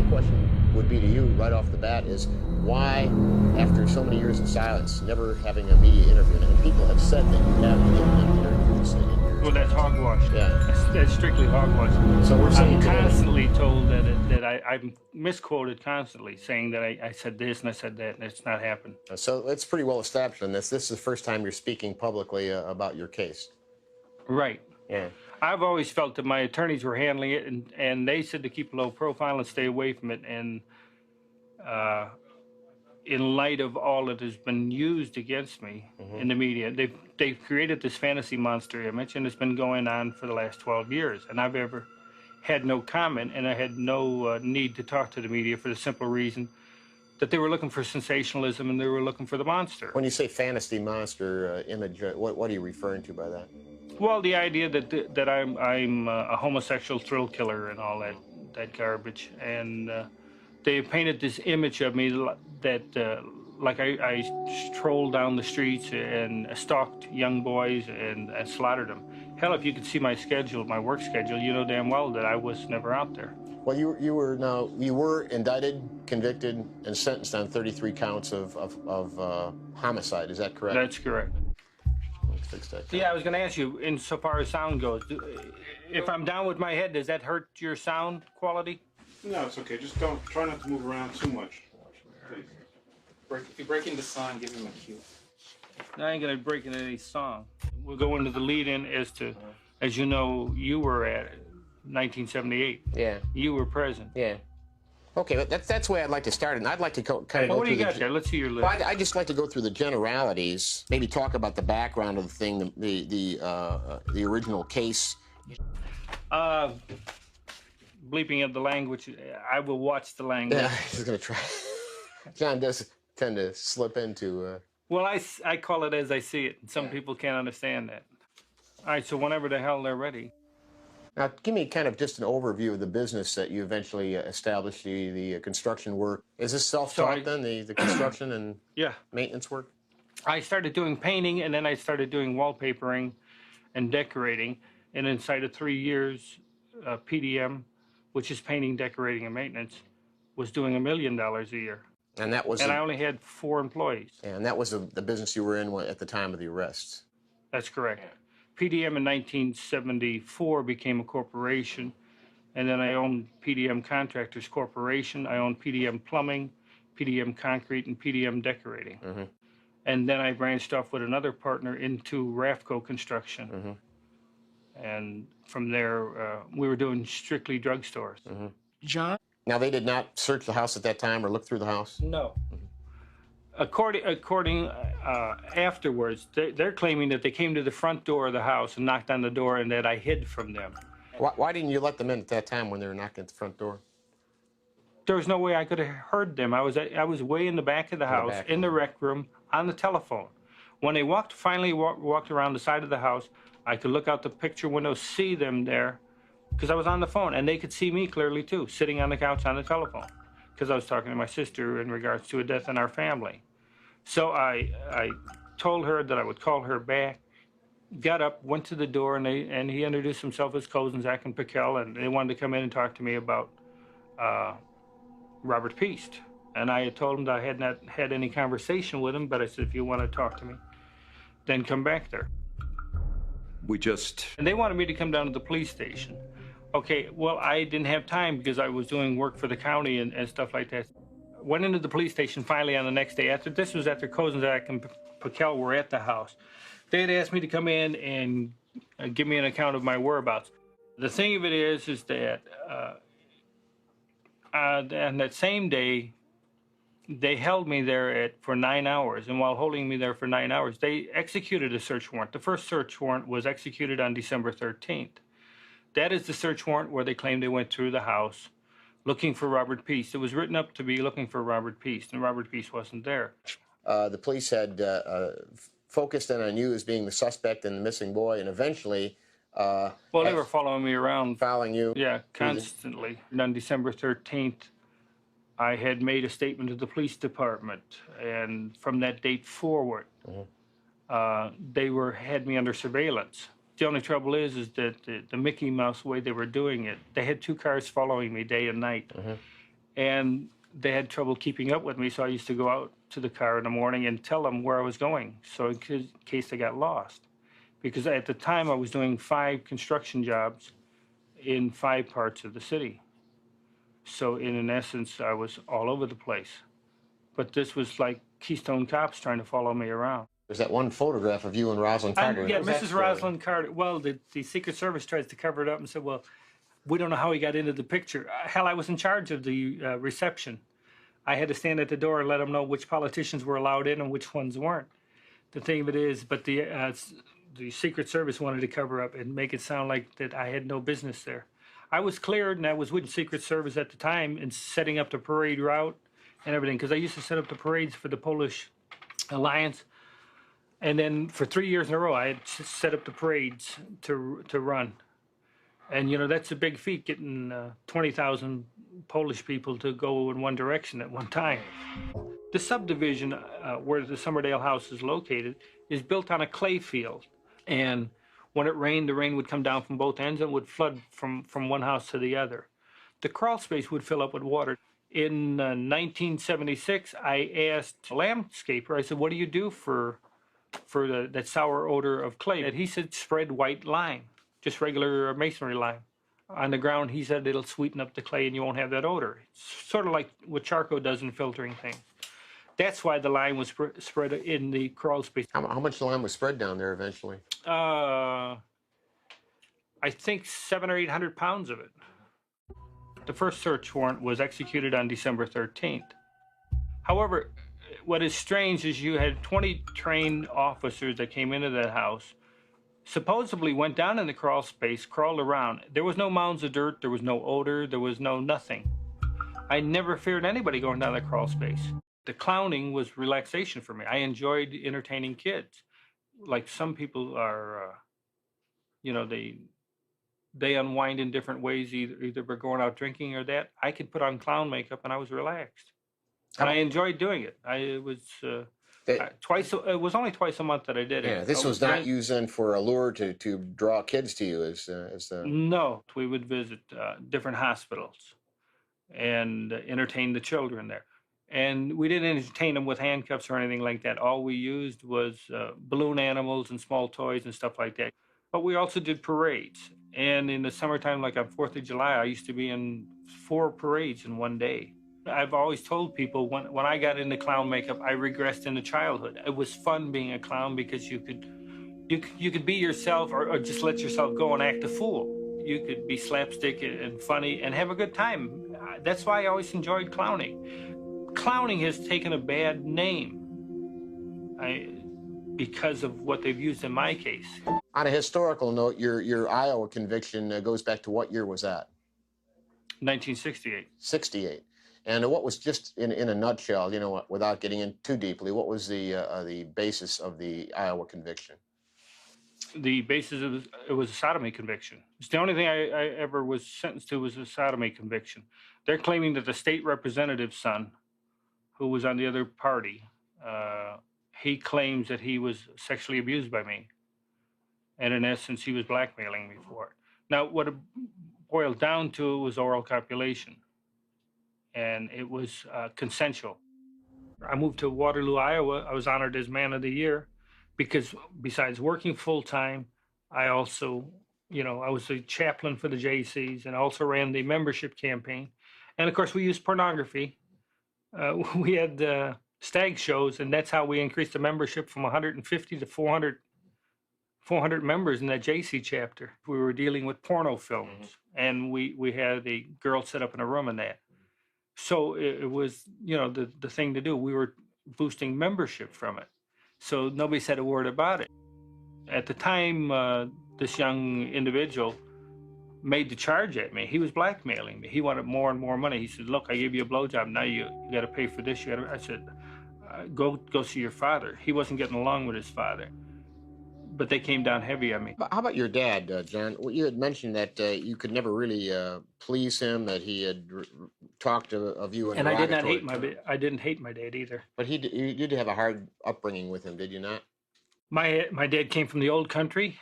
question would be to you right off the bat is why, after so many years of silence, never having a media interview, and people have said that you have given interviews in your... Well, that's hogwash. Yeah. That's strictly hogwash. So we're saying I'm constantly told that I'm misquoted constantly, saying that I said this and I said that, and it's not happened. So it's pretty well established on this. This is the first time you're speaking publicly about your case. Right. Yeah. I've always felt that my attorneys were handling it, and they said to keep a low profile and stay away from it. And in light of all that has been used against me in the media, they've created this fantasy monster image, and it's been going on for the last 12 years. And I've ever had no comment, and I had no need to talk to the media for the simple reason that they were looking for sensationalism and they were looking for the monster. When you say fantasy monster image, what are you referring to by that? Well, the idea that I'm a homosexual thrill killer and all that garbage, and they painted this image of me that like I strolled down the streets and stalked young boys and slaughtered them. Hell, if you could see my schedule, my work schedule, you know damn well that I was never out there. Well, you were indicted, convicted, and sentenced on 33 counts of homicide. Is that correct? That's correct. Let's fix that. Yeah, I was going to ask you, insofar as sound goes, if I'm down with my head, does that hurt your sound quality? No, it's okay. Just try not to move around too much. Please. If you break into song, give him a cue. I ain't going to break into any song. We'll go into the lead-in as to, as you know, you were at 1978. Yeah. You were present. Yeah. Okay, but that's the way I'd like to start, and I'd like to kind of go through what do you got there? Let's see your list. Well, I'd just like to go through the generalities, maybe talk about the background of the thing, the original case. Bleeping of the language, I will watch the language. Yeah, he's going to try. John does tend to slip into... Well, I call it as I see it. Some people can't understand that. All right, so whenever the hell they're ready. Now, give me kind of just an overview of the business that you eventually established, the construction work. Is this self-taught then, the construction and maintenance work? I started doing painting, and then I started doing wallpapering and decorating. And inside of 3 years, PDM, which is painting, decorating, and maintenance, was doing $1 million a year. And that was... And I only had 4 employees. And that was the business you were in at the time of the arrests. That's correct. PDM in 1974 became a corporation, and then I owned PDM Contractors Corporation. I owned PDM Plumbing, PDM Concrete, and PDM Decorating. And then I branched off with another partner into Rafco Construction. And from there, we were doing strictly drugstores. John? Now, they did not search the house at that time or look through the house? No. According afterwards, they're claiming that they came to the front door of the house and knocked on the door and that I hid from them. Why didn't you let them in at that time when they were knocking at the front door? There was no way I could have heard them. I was way in the back of the house, in the rec room, on the telephone. When they finally walked around the side of the house, I could look out the picture window, see them there, because I was on the phone, and they could see me clearly too, sitting on the couch on the telephone, because I was talking to my sister in regards to a death in our family. So I told her that I would call her back, got up, went to the door, and he introduced himself as Kozenzak and Piquel, and they wanted to come in and talk to me about Robert Peast. And I had told him that I had not had any conversation with him, but I said, if you want to talk to me, then come back there. And they wanted me to come down to the police station. Okay, well, I didn't have time because I was doing work for the county and stuff like that. Went into the police station finally on the next day. This was after Kozenzak and Piquel were at the house. They had asked me to come in and give me an account of my whereabouts. The thing of it is that on that same day, they held me there for 9 hours, and while holding me there for 9 hours, they executed a search warrant. The first search warrant was executed on December 13th. That is the search warrant where they claimed they went through the house looking for Robert Peast. It was written up to be looking for Robert Peast, and Robert Peast wasn't there. The police had focused in on you as being the suspect and the missing boy, and eventually... well, they were following me around. Following you? Yeah, constantly. And on December 13th, I had made a statement to the police department, and from that date forward, they had me under surveillance. The only trouble is that the Mickey Mouse way they were doing it, they had 2 cars following me day and night. and they had trouble keeping up with me, so I used to go out to the car in the morning and tell them where I was going, so in case I got lost. Because at the time I was doing 5 construction jobs in 5 parts of the city. So in essence, I was all over the place. But this was like Keystone Cops trying to follow me around. There's that one photograph of you and Rosalind Carter. Yeah, Mrs. Rosalind Carter. Well, the Secret Service tries to cover it up and said, well, we don't know how he got into the picture. Hell, I was in charge of the reception. I had to stand at the door and let them know which politicians were allowed in and which ones weren't. The thing of it is, but the Secret Service wanted to cover up and make it sound like that I had no business there. I was cleared, and I was with the Secret Service at the time and setting up the parade route and everything, because I used to set up the parades for the Polish Alliance. And then for 3 years in a row, I had set up the parades to run. And, you know, that's a big feat, getting 20,000 Polish people to go in one direction at one time. The subdivision where the Summerdale house is located is built on a clay field. And when it rained, the rain would come down from both ends and would flood from one house to the other. The crawl space would fill up with water. In 1976, I asked a landscaper, I said, what do you do for that sour odor of clay? And he said, spread white lime, just regular masonry lime. On the ground, he said, it'll sweeten up the clay and you won't have that odor. It's sort of like what charcoal does in filtering things. That's why the lime was spread in the crawl space. How much lime was spread down there eventually? I think 700 or 800 pounds of it. The first search warrant was executed on December 13th. However, what is strange is you had 20 trained officers that came into that house, supposedly went down in the crawl space, crawled around. There was no mounds of dirt, there was no odor, there was no nothing. I never feared anybody going down the crawl space. The clowning was relaxation for me. I enjoyed entertaining kids. Like some people are, you know, they unwind in different ways, either by going out drinking or that. I could put on clown makeup and I was relaxed. And I enjoyed doing it. It was only twice a month that I did it. Yeah, this was not used then for a lure to draw kids to you No, we would visit different hospitals and entertain the children there. And we didn't entertain them with handcuffs or anything like that. All we used was balloon animals and small toys and stuff like that. But we also did parades. And in the summertime, like on 4th of July, I used to be in 4 parades in one day. I've always told people when I got into clown makeup, I regressed into childhood. It was fun being a clown because you could be yourself or just let yourself go and act a fool. You could be slapstick and funny and have a good time. That's why I always enjoyed clowning. Clowning has taken a bad name because of what they've used in my case. On a historical note, your Iowa conviction goes back to what year was that? 1968. 68. And what was, just in a nutshell, you know, without getting in too deeply, what was the basis of the Iowa conviction? The basis of it was a sodomy conviction. It's the only thing I ever was sentenced to was a sodomy conviction. They're claiming that the state representative's son, who was on the other party, he claims that he was sexually abused by me. And in essence, he was blackmailing me for it. Now, what it boiled down to was oral copulation. And it was consensual. I moved to Waterloo, Iowa. I was honored as Man of the Year because besides working full-time, I also, you know, I was a chaplain for the JCs and also ran the membership campaign. And of course, we used pornography. We had stag shows, and that's how we increased the membership from 150 to 400 members in that JC chapter. We were dealing with porno films, and we had a girl set up in a room in that. So it was, you know, the thing to do. We were boosting membership from it. So nobody said a word about it. At the time, this young individual made the charge at me. He was blackmailing me. He wanted more and more money. He said, look, I gave you a blowjob. Now you got to pay for this. I said, go see your father. He wasn't getting along with his father. But they came down heavy on me. How about your dad, John? You had mentioned that you could never really please him, that he had talked of you. And I did not hate I didn't hate my dad either. But you did have a hard upbringing with him, did you not? My dad came from the old country,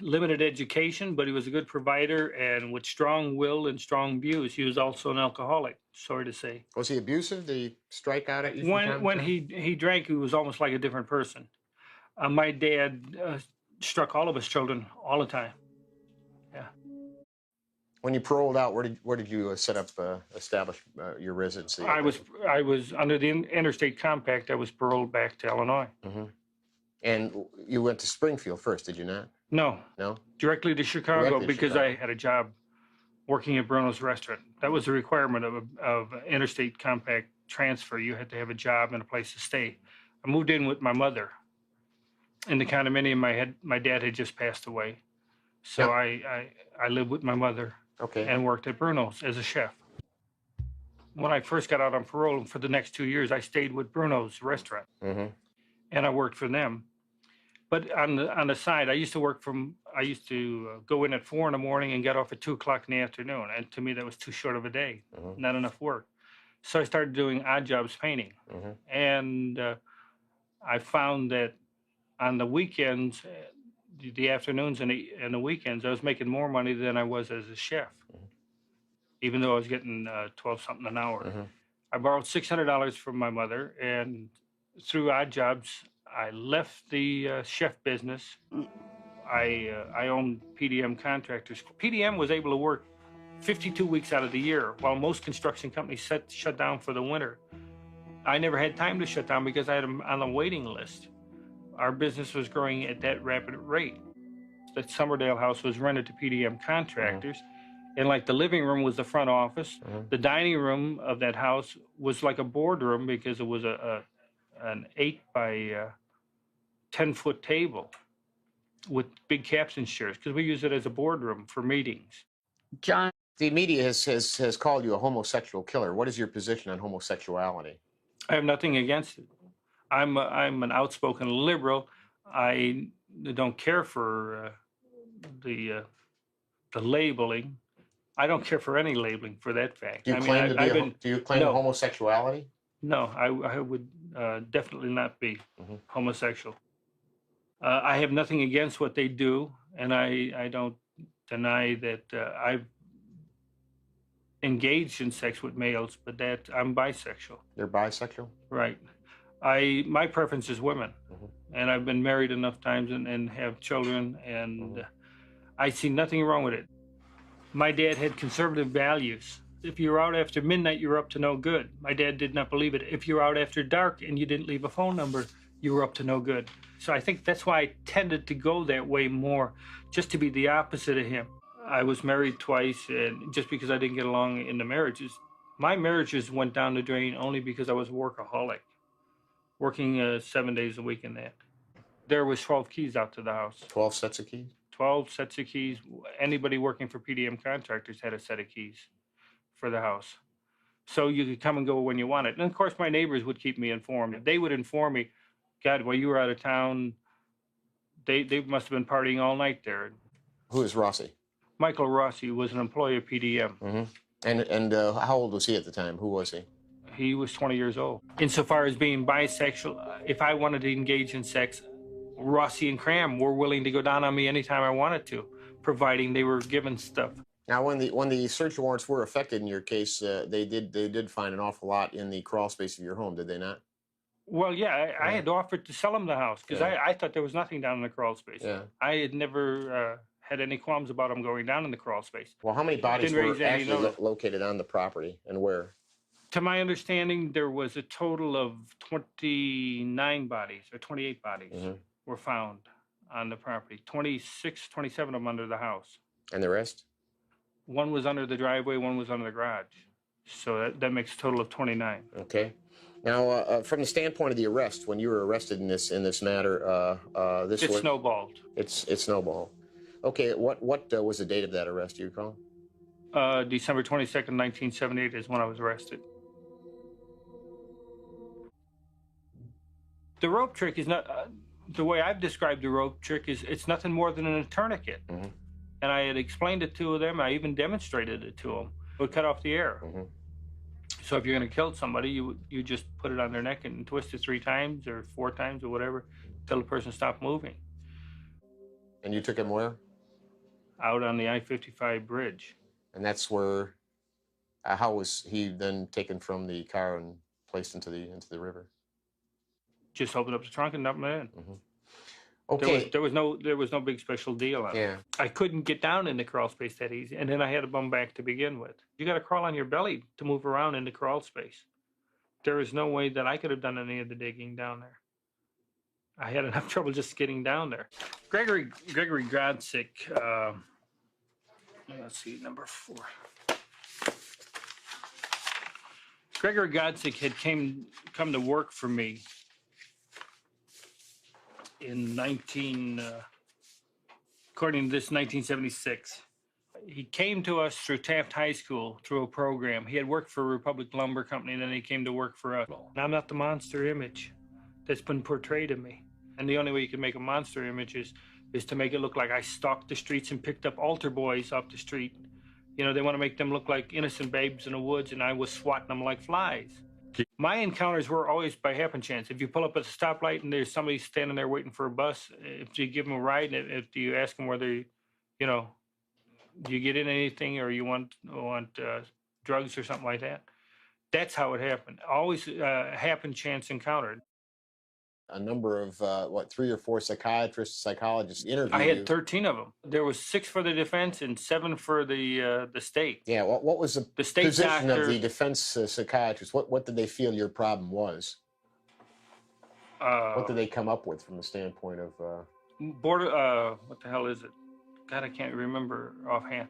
Limited education, but he was a good provider and with strong will and strong views. He was also an alcoholic, sorry to say. Was he abusive? Did he strike out at you from time to When time? he drank, he was almost like a different person. My dad struck all of his children all the time. Yeah. When you paroled out, where did you establish your residency? I was under the interstate compact. I was paroled back to Illinois. Mm-hmm. And you went to Springfield first, did you not? No. No? Directly to Chicago Directly to because Chicago. I had a job working at Bruno's restaurant. That was a requirement of interstate compact transfer. You had to have a job and a place to stay. I moved in with my mother in the condominium. My dad had just passed away, so I lived with my mother. Okay. And worked at Bruno's as a chef. When I first got out on parole, for the next 2 years, I stayed with Bruno's restaurant, Mm-hmm. and I worked for them. But on the side, I used to go in at 4 in the morning and get off at 2 o'clock in the afternoon, and to me that was too short of a day, Mm-hmm. not enough work. So I started doing odd jobs painting, Mm-hmm. and I found that on the weekends, the afternoons and the weekends, I was making more money than I was as a chef, even though I was getting 12 something an hour. Mm-hmm. I borrowed $600 from my mother, and through odd jobs, I left the chef business. I owned PDM Contractors. PDM was able to work 52 weeks out of the year, while most construction companies shut down for the winter. I never had time to shut down because I had them on the waiting list. Our business was growing at that rapid rate. That Summerdale house was rented to PDM Contractors. Mm-hmm. And like the living room was the front office. Mm-hmm. The dining room of that house was like a boardroom because it was an 8 by 10-foot table with big captain chairs because we use it as a boardroom for meetings. John. The media has called you a homosexual killer. What is your position on homosexuality? I have nothing against it. I'm an outspoken liberal. I don't care for the labeling. I don't care for any labeling for that fact. Do you claim homosexuality? No, I would definitely not be homosexual. I have nothing against what they do, and I don't deny that I've engaged in sex with males, but that I'm bisexual. You're bisexual? Right. My preference is women, and I've been married enough times and have children, and I see nothing wrong with it. My dad had conservative values. If you're out after midnight, you're up to no good. My dad did not believe it. If you're out after dark and you didn't leave a phone number, you were up to no good. So I think that's why I tended to go that way more, just to be the opposite of him. I was married twice, and just because I didn't get along in the marriages, my marriages went down the drain only because I was a workaholic, working 7 days a week in that. There was 12 keys out to the house. 12 sets of keys? 12 sets of keys. Anybody working for PDM Contractors had a set of keys for the house. So you could come and go when you wanted. And of course, my neighbors would keep me informed. They would inform me, God, while you were out of town, they must have been partying all night there. Who is Rossi? Michael Rossi was an employee of PDM. Mm-hmm. And how old was he at the time? Who was he? He was 20 years old. Insofar as being bisexual, if I wanted to engage in sex, Rossi and Cram were willing to go down on me anytime I wanted to, providing they were given stuff. Now, when the search warrants were effected in your case, they did find an awful lot in the crawl space of your home, did they not? Well, yeah, I had offered to sell them the house because I thought there was nothing down in the crawl space. Yeah. I had never had any qualms about them going down in the crawl space. Well, how many bodies were actually located on the property, and where? To my understanding, there was a total of 29 bodies or 28 bodies were found on the property. 26, 27 of them under the house. And the rest? One was under the driveway, one was under the garage. So that makes a total of 29. Okay. Now, from the standpoint of the arrest, when you were arrested in this matter, It snowballed. It snowballed. Okay. What was the date of that arrest? Do you recall? December 22nd, 1978 is when I was arrested. The rope trick is not the way I've described the rope trick is it's nothing more than a tourniquet. And I had explained it to them. I even demonstrated it to them. It would cut off the air. So if you're going to kill somebody, you just put it on their neck and twist it 3 times or 4 times or whatever until the person stopped moving. And you took him where? Out on the I-55 bridge. And that's where, how was he then taken from the car and placed into the river? Just opened up the trunk and dumped him in. Mm-hmm. Okay. There was no big special deal on it. I couldn't get down in the crawl space that easy, and then I had to bum back to begin with. You got to crawl on your belly to move around in the crawl space. There is no way that I could have done any of the digging down there. I had enough trouble just getting down there. Gregory Godsick, let's see, number 4. Gregory Godsick had come to work for me in according to this, 1976. He came to us through Taft High School through a program. He had worked for Republic Lumber Company, and then he came to work for us. And I'm not the monster image that's been portrayed of me. And the only way you can make a monster image is to make it look like I stalked the streets and picked up altar boys off the street. You know, they want to make them look like innocent babes in the woods, and I was swatting them like flies. My encounters were always by happen chance. If you pull up at a stoplight and there's somebody standing there waiting for a bus, if you give them a ride, and if you ask them whether, you know, do you get in anything or you want drugs or something like that, that's how it happened. Always happen chance encounter. A number of, 3 or 4 psychiatrists, psychologists interviewed I you. had 13 of them. There was 6 for the defense and 7 for the state. Yeah, what was the state position doctor, of the defense psychiatrists? What did they feel your problem was? What did they come up with from the standpoint of... what the hell is it? God, I can't remember offhand.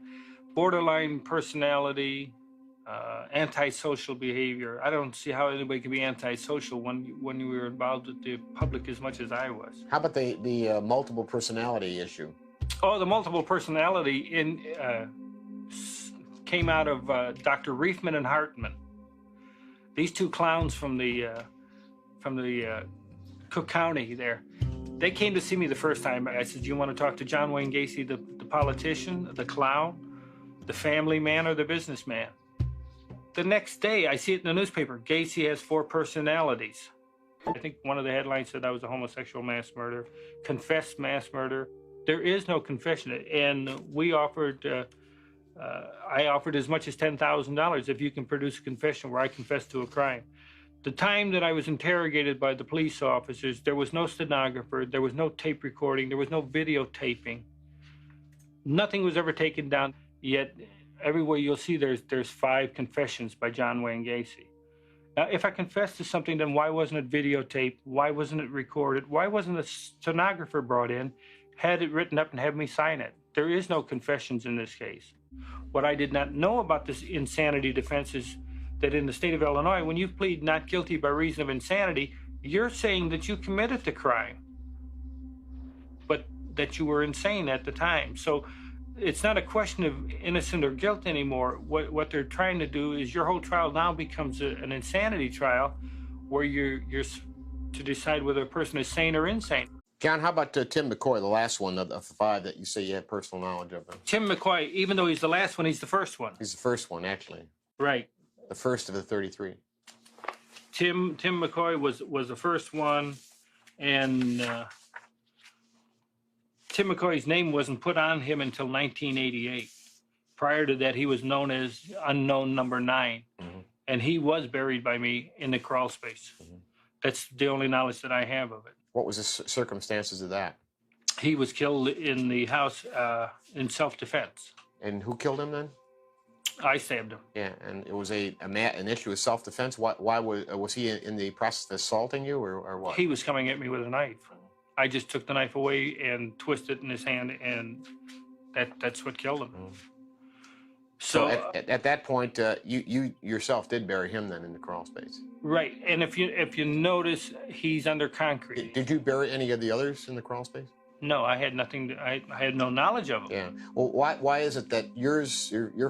Borderline personality, antisocial behavior. I don't see how anybody can be antisocial when you were involved with the public as much as I was. How about the multiple personality issue? Oh, the multiple personality came out of Dr. Reifman and Hartman. These 2 clowns from the Cook County there. They came to see me the first time. I said, "Do you want to talk to John Wayne Gacy, the politician, the clown, the family man, or the businessman?" The next day, I see it in the newspaper. Gacy has 4 personalities. I think one of the headlines said I was a homosexual mass murderer, confessed mass murder. There is no confession, and we offered. I offered as much as $10,000 if you can produce a confession where I confess to a crime. The time that I was interrogated by the police officers, there was no stenographer, there was no tape recording, there was no videotaping. Nothing was ever taken down, yet everywhere you'll see there's 5 confessions by John Wayne Gacy. Now, if I confessed to something, then why wasn't it videotaped? Why wasn't it recorded? Why wasn't a stenographer brought in, had it written up, and had me sign it? There is no confessions in this case. What I did not know about this insanity defense is that in the state of Illinois, when you plead not guilty by reason of insanity, you're saying that you committed the crime, but that you were insane at the time. So it's not a question of innocent or guilt anymore. What they're trying to do is your whole trial now becomes an insanity trial where you're to decide whether a person is sane or insane. John, how about Tim McCoy, the last one of the 5 that you say you have personal knowledge of? Tim McCoy, even though he's the last one, he's the first one. He's the first one, actually. Right. The first of the 33. Tim McCoy was the first one, and Tim McCoy's name wasn't put on him until 1988. Prior to that, he was known as Unknown Number 9, and he was buried by me in the crawl space. That's the only knowledge that I have of it. What was the circumstances of that? He was killed in the house in self-defense. And who killed him then? I stabbed him. Yeah, and it was an issue of self-defense. Why was he in the process of assaulting you, or what? He was coming at me with a knife. I just took the knife away and twisted it in his hand, and that's what killed him. So at that point, you yourself did bury him then in the crawl space. Right, and if you notice, he's under concrete. Did you bury any of the others in the crawl space? No, I had nothing. I had no knowledge of them. Yeah. Well, why is it that your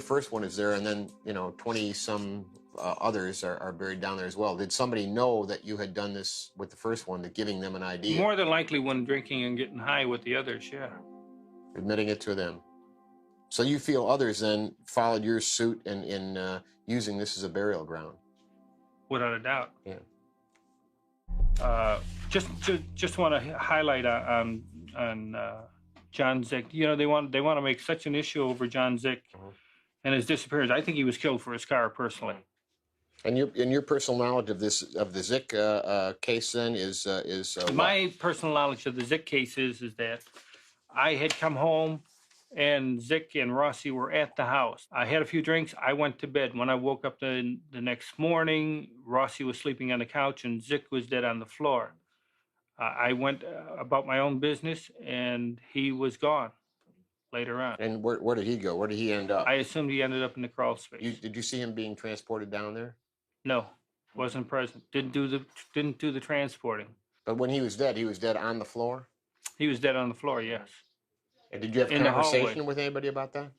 first one is there, and then 20-some others are buried down there as well? Did somebody know that you had done this with the first one, giving them an idea? More than likely, when drinking and getting high with the others, yeah. Admitting it to them. So you feel others then followed your suit in using this as a burial ground? Without a doubt. Yeah. Just want to highlight on John Zick. You know, they want to make such an issue over John Zick and his disappearance. I think he was killed for his car, personally. And your personal knowledge of the Zick case then is my personal knowledge of the Zick case is that I had come home and Zick and Rossi were at the house. I had a few drinks. I went to bed. When I woke up the next morning, Rossi was sleeping on the couch and Zick was dead on the floor. I went about my own business and he was gone later on. And where did he go? Where did he end up? I assumed he ended up in the crawl space. Did you see him being transported down there? No, wasn't present. Didn't do the transporting. But when he was dead on the floor? He was dead on the floor, yes. And did you have conversation with anybody about that?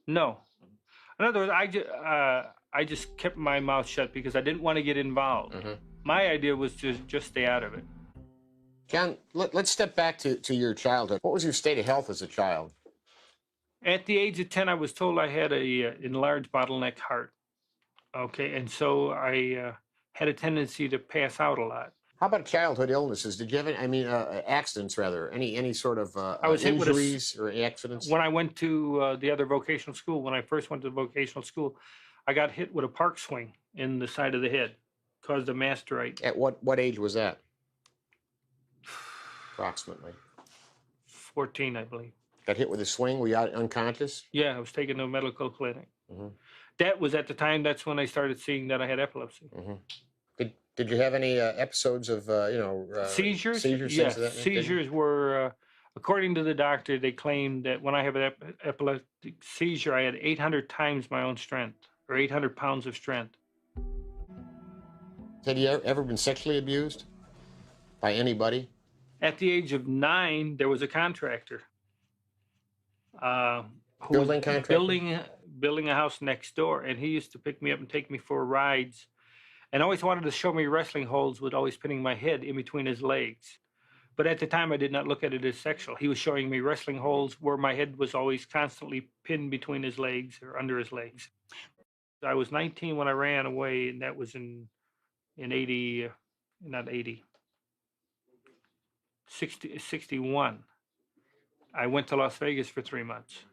No. In other words, I just kept my mouth shut because I didn't want to get involved. My idea was to just stay out of it. John, let's step back to your childhood. What was your state of health as a child? At the age of 10, I was told I had a enlarged bottleneck heart. Okay, and so I had a tendency to pass out a lot. How about childhood illnesses? Did you have any, accidents rather? Any sort of I was injuries or accidents? When I went to the other vocational school, when I first went to the vocational school, I got hit with a park swing in the side of the head, caused a masterite. At what age was that? Approximately. 14, I believe. Got hit with a swing? Were you out unconscious? Yeah, I was taken to a medical clinic. That was at the time, that's when I started seeing that I had epilepsy. Did you have any episodes of, seizures? Seizures, yes, things of that nature? seizures were, according to the doctor, they claimed that when I have an epileptic seizure, I had 800 times my own strength, or 800 pounds of strength. Had you ever been sexually abused by anybody? At the age of 9, there was a contractor. Building contractor? Building a house next door, and he used to pick me up and take me for rides, and always wanted to show me wrestling holds with always pinning my head in between his legs. But at the time, I did not look at it as sexual. He was showing me wrestling holds where my head was always constantly pinned between his legs or under his legs. I was 19 when I ran away, and that was in 61. I went to Las Vegas for 3 months.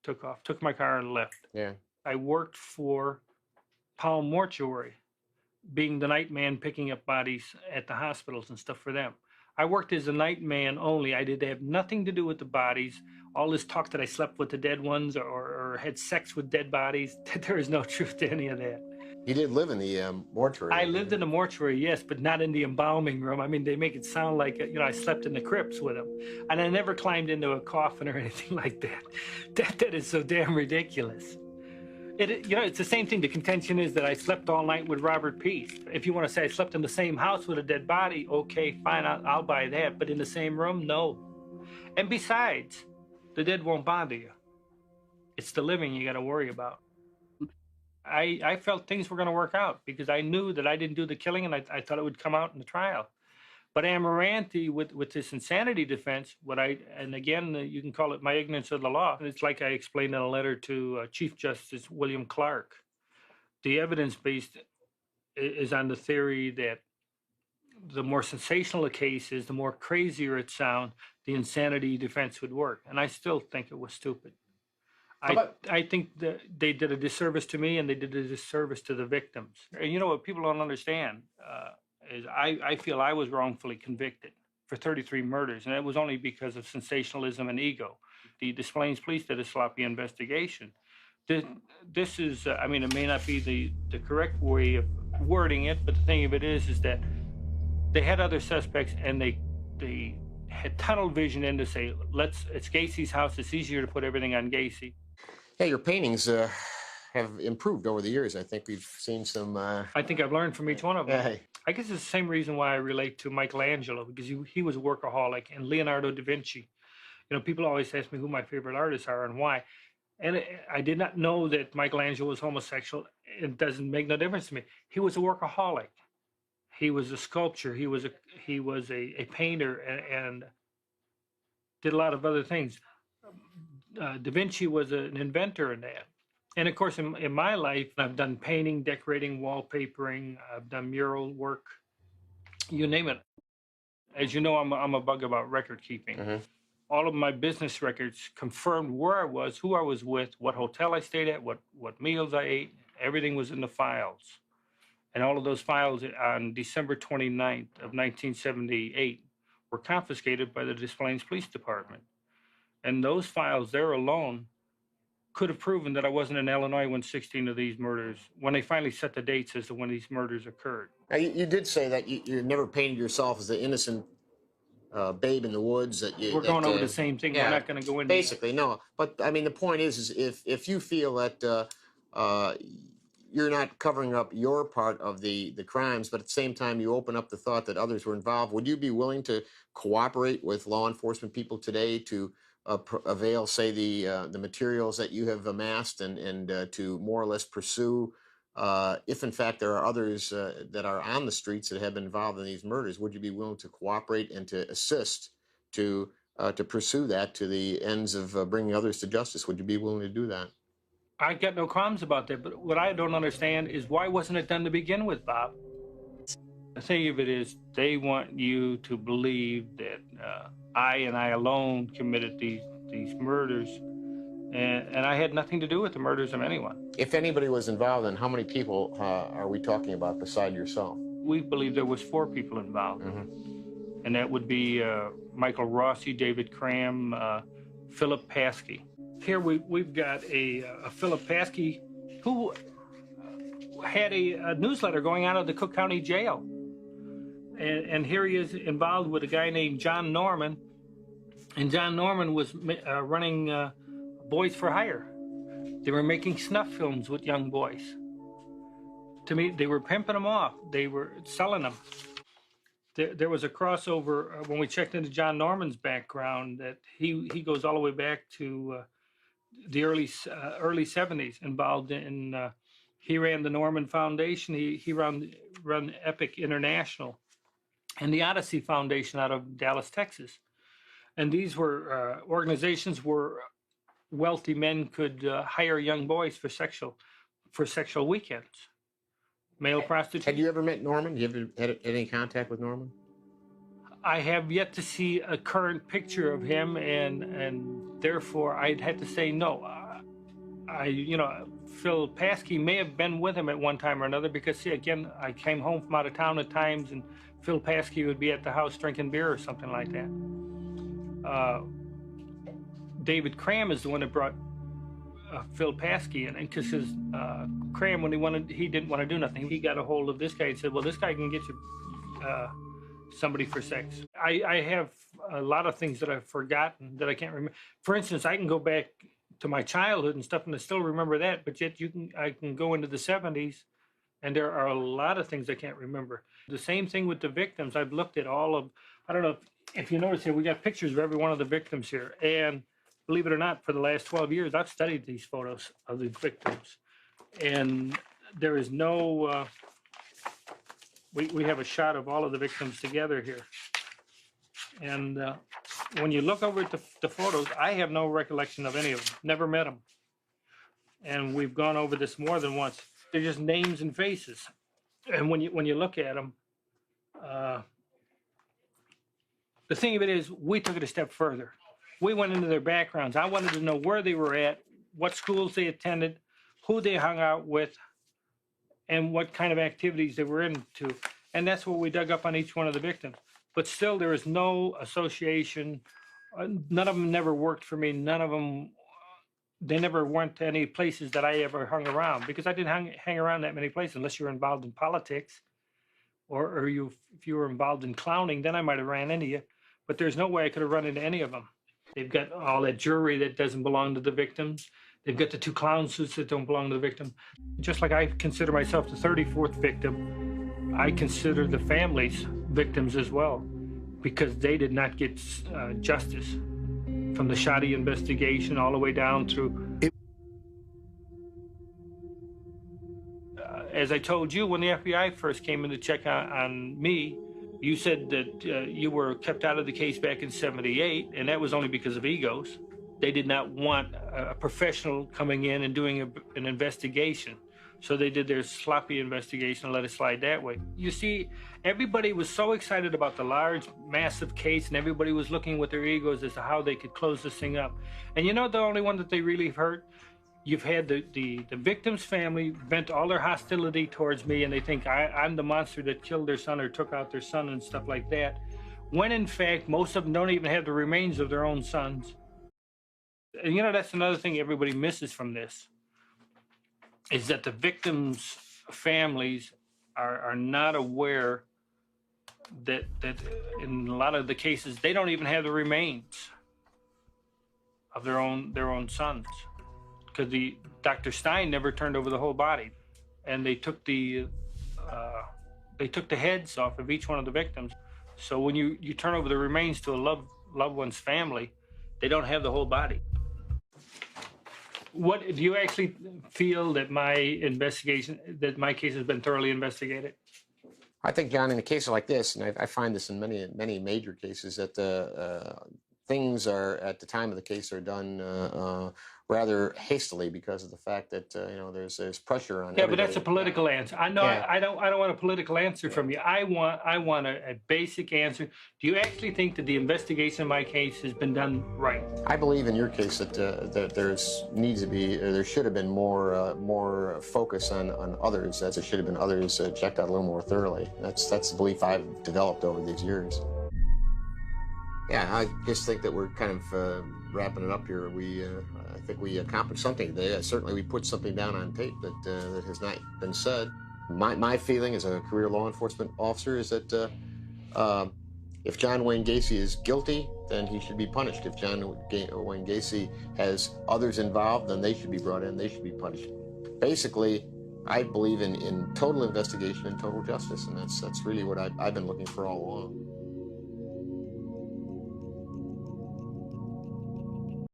Took my car and left. Yeah. I worked for Palm Mortuary, being the night man picking up bodies at the hospitals and stuff for them. I worked as a night man only. I did have nothing to do with the bodies. All this talk that I slept with the dead ones or had sex with dead bodies, there is no truth to any of that. You did live in the mortuary. I lived in the mortuary, yes, but not in the embalming room. I mean, they make it sound like, I slept in the crypts with them. And I never climbed into a coffin or anything like that. That is so damn ridiculous. It's the same thing. The contention is that I slept all night with Robert Peace. If you want to say I slept in the same house with a dead body, okay, fine, I'll buy that. But in the same room, no. And besides, the dead won't bother you. It's the living you got to worry about. I felt things were going to work out because I knew that I didn't do the killing, and I thought it would come out in the trial. But Amaranti, with this insanity defense, and again, you can call it my ignorance of the law. It's like I explained in a letter to Chief Justice William Clark. The evidence-based is on the theory that the more sensational a case is, the more crazier it sounds, the insanity defense would work. And I still think it was stupid. I think that they did a disservice to me, and they did a disservice to the victims. And you know what people don't understand is I feel I was wrongfully convicted for 33 murders, and it was only because of sensationalism and ego. The Des Plaines police did a sloppy investigation. This is, it may not be the correct way of wording it, but the thing of it is that they had other suspects, and they had tunnel vision in to say, it's Gacy's house. It's easier to put everything on Gacy. Yeah, your paintings have improved over the years. I think we've seen some... I think I've learned from each one of them. I guess it's the same reason why I relate to Michelangelo, because he was a workaholic, and Leonardo da Vinci. People always ask me who my favorite artists are and why. And I did not know that Michelangelo was homosexual. It doesn't make no difference to me. He was a workaholic. He was a sculptor. He was a painter and did a lot of other things. Da Vinci was an inventor in that. And of course, in my life, I've done painting, decorating, wallpapering. I've done mural work, you name it. As you know, I'm a bug about record keeping. all of my business records confirmed where I was, who I was with, what hotel I stayed at, what meals I ate. Everything was in the files. And all of those files on December 29th of 1978 were confiscated by the Des Plaines Police Department. And those files there alone could have proven that I wasn't in Illinois when 16 of these murders, when they finally set the dates as to when these murders occurred. Now, you did say that you never painted yourself as the innocent babe in the woods. That you, We're going over the same thing. Yeah, We're not going to go into basically, no. But I mean, the point is if you feel that you're not covering up your part of the crimes, but at the same time you open up the thought that others were involved, would you be willing to cooperate with law enforcement people today to avail, say, the materials that you have amassed and to more or less pursue, if in fact there are others that are on the streets that have been involved in these murders? Would you be willing to cooperate and to assist to pursue that to the ends of bringing others to justice? Would you be willing to do that? I got no qualms about that, but what I don't understand is why wasn't it done to begin with, Bob? The thing of it is, they want you to believe that I and I alone committed these murders, and I had nothing to do with the murders of anyone. If anybody was involved, then how many people are we talking about beside yourself? We believe there was 4 people involved, and that would be Michael Rossi, David Cram, Philip Paskey. Here we've got a Philip Paskey who had a newsletter going on at the Cook County Jail. And here he is involved with a guy named John Norman. And John Norman was running Boys for Hire. They were making snuff films with young boys. To me, they were pimping them off. They were selling them. There was a crossover when we checked into John Norman's background that he goes all the way back to the early 70s, involved in, he ran the Norman Foundation, he run Epic International, and the Odyssey Foundation out of Dallas, Texas. And these were organizations where wealthy men could hire young boys for sexual weekends, male prostitution. Had you ever met Norman? You ever had any contact with Norman? I have yet to see a current picture of him, and therefore I'd had to say no. Phil Paskey may have been with him at one time or another, because see, again, I came home from out of town at times, and Phil Paskey would be at the house drinking beer or something like that. David Cram is the one that brought Phil Paskey in, and because Cram, when he didn't want to do nothing, he got a hold of this guy and said, well, this guy can get you somebody for sex. I have a lot of things that I've forgotten that I can't remember. For instance, I can go back to my childhood and stuff and I still remember that, but yet I can go into the 70s and there are a lot of things I can't remember. The same thing with the victims. I've looked at all of, I don't know if you notice here, we got pictures of every one of the victims here. And believe it or not, for the last 12 years, I've studied these photos of the victims. And there is no, we have a shot of all of the victims together here. And when you look over at the photos, I have no recollection of any of them, never met them. And we've gone over this more than once. They're just names and faces. And when you look at them, the thing of it is, we took it a step further. We went into their backgrounds. I wanted to know where they were at, what schools they attended, who they hung out with, and what kind of activities they were into. And that's what we dug up on each one of the victims. But still, there is no association. None of them never worked for me. None of them, they never went to any places that I ever hung around, because I didn't hang around that many places unless you were involved in politics or if you were involved in clowning, then I might have ran into you. But there's no way I could have run into any of them. They've got all that jewelry that doesn't belong to the victims. They've got the 2 clown suits that don't belong to the victim. Just like I consider myself the 34th victim, I consider the families victims as well, because they did not get justice from the shoddy investigation all the way down through. As I told you, when the FBI first came in to check on me, you said that you were kept out of the case back in '78, and that was only because of egos. They did not want a professional coming in and doing an investigation. So they did their sloppy investigation and let it slide that way. You see, everybody was so excited about the large, massive case, and everybody was looking with their egos as to how they could close this thing up. And you know the only one that they really hurt? You've had the victim's family vent all their hostility towards me, and they think I'm the monster that killed their son or took out their son and stuff like that. When in fact, most of them don't even have the remains of their own sons. And you know, that's another thing everybody misses from this, is that the victims' families are not aware that in a lot of the cases they don't even have the remains of their own sons, because the Dr. Stein never turned over the whole body, and they took the heads off of each one of the victims. So when you turn over the remains to a loved one's family, they don't have the whole body. What do you actually feel that my case has been thoroughly investigated? I think, John, in a case like this, and I find this in many major cases, that things are at the time of the case are done rather hastily because of the fact that you know, there's pressure on. Yeah, but that's a political answer. I know. Yeah. I don't want a political answer from you. I want a basic answer. Do you actually think that the investigation of my case has been done right? I believe in your case that there should have been more focus on others, as there should have been others checked out a little more thoroughly. That's the belief I've developed over these years. Yeah, I just think that we're kind of wrapping it up here. I think we accomplished something today. Certainly we put something down on tape that has not been said. My feeling as a career law enforcement officer is that if John Wayne Gacy is guilty, then he should be punished. If John Wayne Gacy has others involved, then they should be brought in, they should be punished. Basically, I believe in total investigation and total justice, and that's really what I've been looking for all along.